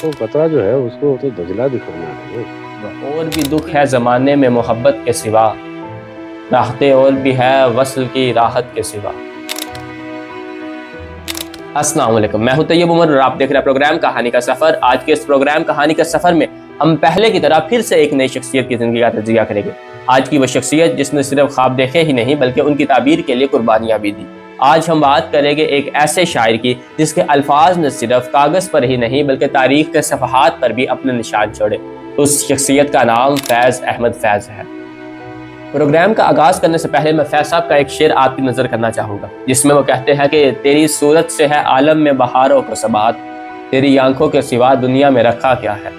وہ قطرہ جو ہے اس کو تو دجلہ دکھانا ہے اور بھی دکھ ہے زمانے میں محبت کے سوا، راحتیں اور بھی ہے وصل کی راحت کے سوا۔ السلام علیکم، میں ہوں طیب عمر اور آپ دیکھ رہے ہیں پروگرام کہانی کا سفر۔ آج کے اس پروگرام کہانی کا سفر میں ہم پہلے کی طرح پھر سے ایک نئی شخصیت کی زندگی کا تجزیہ کریں گے۔ آج کی وہ شخصیت جس نے صرف خواب دیکھے ہی نہیں بلکہ ان کی تعبیر کے لیے قربانیاں بھی دی۔ آج ہم بات کریں گے ایک ایسے شاعر کی جس کے الفاظ نے صرف کاغذ پر ہی نہیں بلکہ تاریخ کے صفحات پر بھی اپنے نشان چھوڑے۔ اس شخصیت کا نام فیض احمد فیض ہے۔ پروگرام کا آغاز کرنے سے پہلے میں فیض صاحب کا ایک شعر آپ کی نظر کرنا چاہوں گا، جس میں وہ کہتے ہیں کہ تیری صورت سے ہے عالم میں بہاروں کو ثبات، تیری آنکھوں کے سوا دنیا میں رکھا کیا ہے۔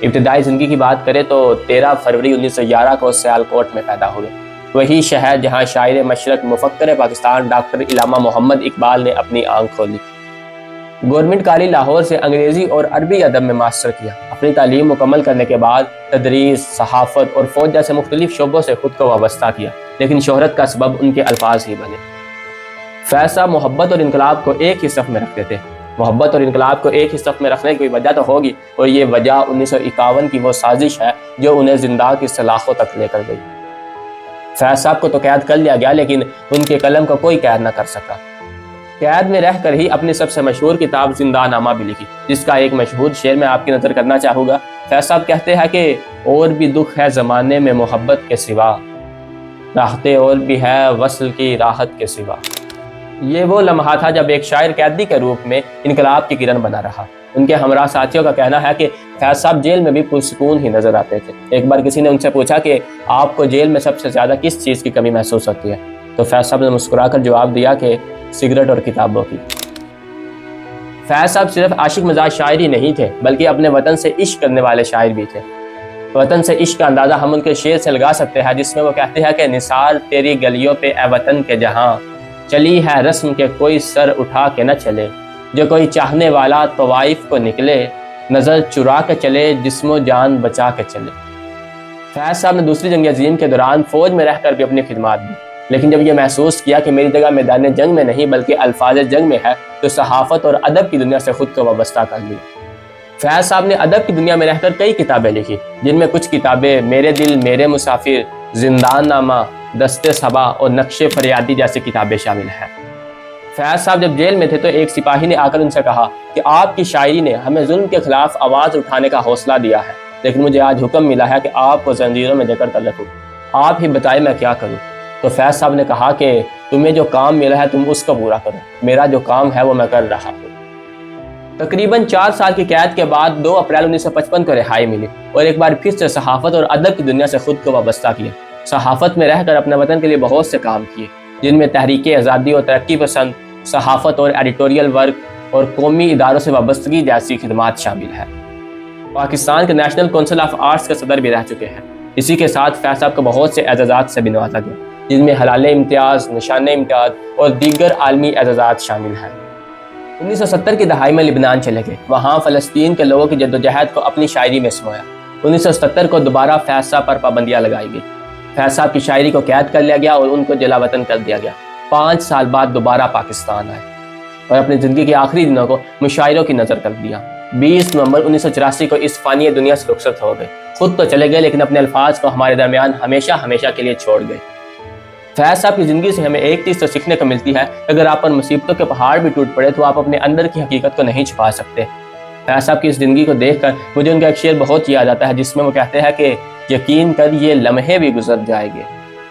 ابتدائی زندگی کی بات کریں تو 13 فروری 1911 کو سیالکوٹ میں پیدا ہوئے، وہی شہر جہاں شاعر مشرق مفکر پاکستان ڈاکٹر علامہ محمد اقبال نے اپنی آنکھ کھولی۔ گورنمنٹ کالج لاہور سے انگریزی اور عربی ادب میں ماسٹر کیا۔ اپنی تعلیم مکمل کرنے کے بعد تدریس، صحافت اور فوج جیسے مختلف شعبوں سے خود کو وابستہ کیا، لیکن شہرت کا سبب ان کے الفاظ ہی بنے۔ فیض صاحب محبت اور انقلاب کو ایک ہی صف میں رکھتے تھے۔ محبت اور انقلاب کو ایک ہی صف میں رکھنے کی کوئی وجہ تو ہوگی، اور یہ وجہ 1951 کی وہ سازش ہے جو انہیں زندہ کی سلاخوں تک لے کر گئی۔ فیض صاحب کو تو قید کر لیا گیا، لیکن ان کے قلم کو کوئی قید نہ کر سکا۔ قید میں رہ کر ہی اپنی سب سے مشہور کتاب زندہ نامہ بھی لکھی، جس کا ایک مشہور شعر میں آپ کی نظر کرنا چاہوں گا۔ فیض صاحب کہتے ہیں کہ اور بھی دکھ ہے زمانے میں محبت کے سوا، راحتیں اور بھی ہے وصل کی راحت کے سوا۔ یہ وہ لمحہ تھا جب ایک شاعر قیدی کے روپ میں انقلاب کی کرن بنا رہا۔ ان کے ہمراہ ساتھیوں کا کہنا ہے کہ فیض صاحب جیل میں بھی پرسکون ہی نظر آتے تھے۔ ایک بار کسی نے ان سے پوچھا کہ آپ کو جیل میں سب سے زیادہ کس چیز کی کمی محسوس ہوتی ہے، تو فیض صاحب نے مسکرا کر جواب دیا کہ سگریٹ اور کتابوں کی۔ فیض صاحب صرف عاشق مزاج شاعر ہی نہیں تھے بلکہ اپنے وطن سے عشق کرنے والے شاعر بھی تھے۔ وطن سے عشق کا اندازہ ہم ان کے شعر سے لگا سکتے ہیں، جس میں وہ کہتے ہیں کہ نثار تیری گلیوں پہ اے وطن کے جہاں، چلی ہے رسم کے کوئی سر اٹھا کے نہ چلے، جو کوئی چاہنے والا طوائف کو نکلے، نظر چرا کے چلے جسم و جان بچا کے چلے۔ فیض صاحب نے دوسری جنگ عظیم کے دوران فوج میں رہ کر بھی اپنی خدمات دی، لیکن جب یہ محسوس کیا کہ میری جگہ میدان جنگ میں نہیں بلکہ الفاظ جنگ میں ہے، تو صحافت اور ادب کی دنیا سے خود کو وابستہ کر لیا۔ فیض صاحب نے ادب کی دنیا میں رہ کر کئی کتابیں لکھی، جن میں کچھ کتابیں میرے دل میرے مسافر، زندان نامہ، دست صبا اور نقش فریادی جیسی کتابیں شامل ہیں۔ فیض صاحب جب جیل میں تھے تو ایک سپاہی نے آ کر ان سے کہا کہ آپ کی شاعری نے ہمیں ظلم کے خلاف آواز اٹھانے کا حوصلہ دیا ہے، لیکن مجھے آج حکم ملا ہے کہ آپ کو زنجیروں میں جکڑ کر رکھوں، آپ ہی بتائیں میں کیا کروں۔ تو فیض صاحب نے کہا کہ تمہیں جو کام ملا ہے تم اس کو پورا کرو، میرا جو کام ہے وہ میں کر رہا ہوں۔ تقریباً 4 سال کی قید کے بعد 2 اپریل 1955 کو رہائی ملی اور ایک بار پھر سے صحافت اور ادب کی دنیا سے خود کو وابستہ کیا۔ صحافت میں رہ کر اپنے وطن کے لیے بہت سے کام کیے، جن میں تحریک آزادی اور ترقی پسند، صحافت اور ایڈیٹوریل ورک اور قومی اداروں سے وابستگی جیسی خدمات شامل ہیں۔ پاکستان کے نیشنل کونسل آف آرٹس کے صدر بھی رہ چکے ہیں۔ اسی کے ساتھ فیض صاحب کو بہت سے اعزازات سے بھی نوازا گیا، جن میں حلال امتیاز، نشان امتیاز اور دیگر عالمی اعزازات شامل ہیں۔ 1970 کی دہائی میں لبنان چلے گئے، وہاں فلسطین کے لوگوں کی جدوجہد کو اپنی شاعری میں سمویا۔ 1970 کو دوبارہ فیض صاحب پر پابندیاں لگائی گئی، فیض صاحب کی شاعری کو قید کر لیا گیا اور ان کو جلا وطن کر دیا گیا۔ 5 سال بعد دوبارہ پاکستان آئے اور اپنی زندگی کے آخری دنوں کو مشاعروں کی نظر کر دیا۔ 20 نومبر 1984 کو اس فانی دنیا سے رخصت ہو گئے۔ خود تو چلے گئے لیکن اپنے الفاظ کو ہمارے درمیان ہمیشہ ہمیشہ کے لیے چھوڑ گئے۔ فیض صاحب کی زندگی سے ہمیں ایک چیز تو سیکھنے کو ملتی ہے، اگر آپ پر مصیبتوں کے پہاڑ بھی ٹوٹ پڑے تو آپ اپنے اندر کی حقیقت کو نہیں چھپا سکتے۔ فیض صاحب کی اس زندگی کو دیکھ کر مجھے ان کا ایک شعر بہت یاد آتا ہے، جس میں وہ کہتے ہیں کہ یقین کر یہ لمحے بھی گزر جائے گے،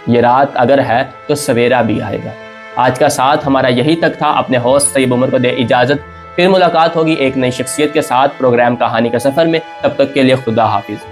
یہ رات اگر ہے تو سویرا بھی آئے گا۔ آج کا ساتھ ہمارا یہی تک تھا۔ اپنے ہوسٹ طیب عمر کو دے اجازت، پھر ملاقات ہوگی ایک نئی شخصیت کے ساتھ پروگرام کہانی کا سفر میں۔ تب تک کے لیے خدا حافظ۔